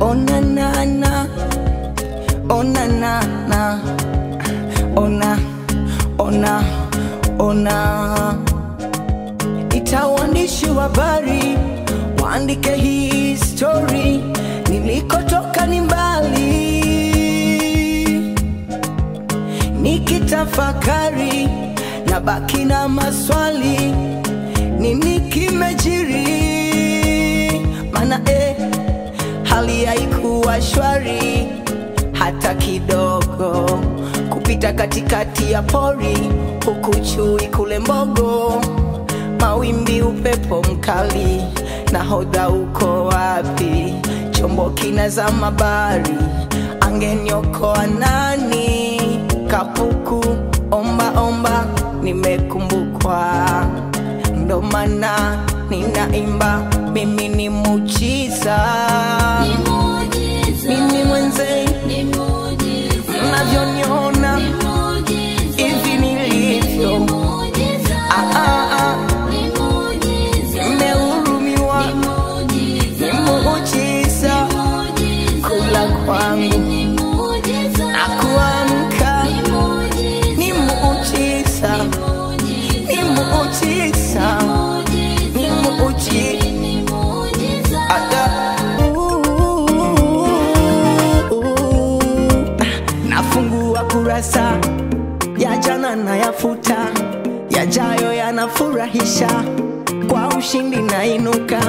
Oh na na na, oh na na na, oh na, oh na, oh na. Ita waandishi wa habari waandike hii story, nilikotoka ni mbali. Nikitafakari na baki na maswali, nini kimejiri? Mana hali haikuwa shwari hata kidogo, kupita katikati ya pori, huku chui kule mbogo, mawimbi upepo mkali, nahodha uko wapi? Chombo kinazama bahari, angeniokoa nani? Kapuku omba omba, nimekumbukwa, ndo maana ninaimba, mimi ni muujiza. Mimi mwenze mnavyoniona hivi nilivyo, nimehurumiwa, ni muujiza. Kula kwangu na kuamka ni muujiza, ni muujiza, ni muujiza. Nafungua kurasa ya jana na yafuta, yajayo yanafurahisha, kwa ushindi nainuka.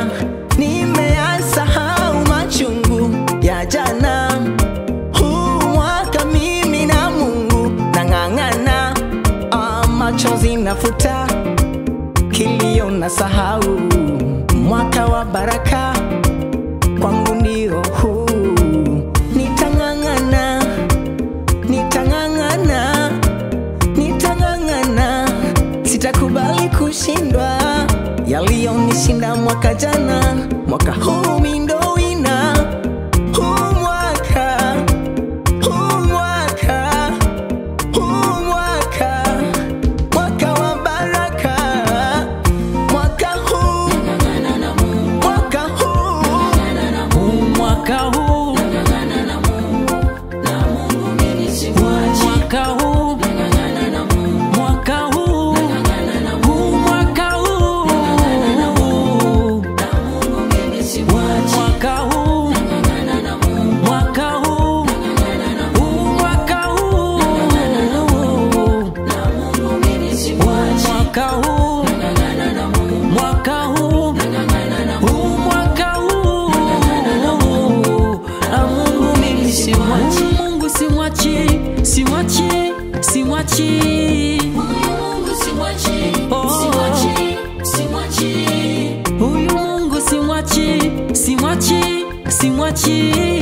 Nimeyasahau machungu ya jana, huu mwaka mimi na Mungu nang'ang'ana. Machozi nafuta, kilio nasahau, mwaka wa baraka kwangu ndio huu. Nitang'ang'ana, nitang'ang'ana, nitang'ang'ana, sitakubali kushindwa. Yaliyonishinda mwaka jana, mwaka huu mimi ndo wina. Huu mwaka, huu mwaka, huu mwaka, mwaka wa baraka. Mwaka huu, mwaka huu, mwaka huu, mwaka huu, mwaka huu, mwaka huu, mwaka huu, mwaka huu, mwaka huu, mwaka huu, mwaka huu, mwaka huu. Mungu mimi simwachi, Mungu simwachi, simwachi, simwachi. Mungu simwachi, simwachi, simwachi. Huyu Mungu simwachi, simwachi, simwachi.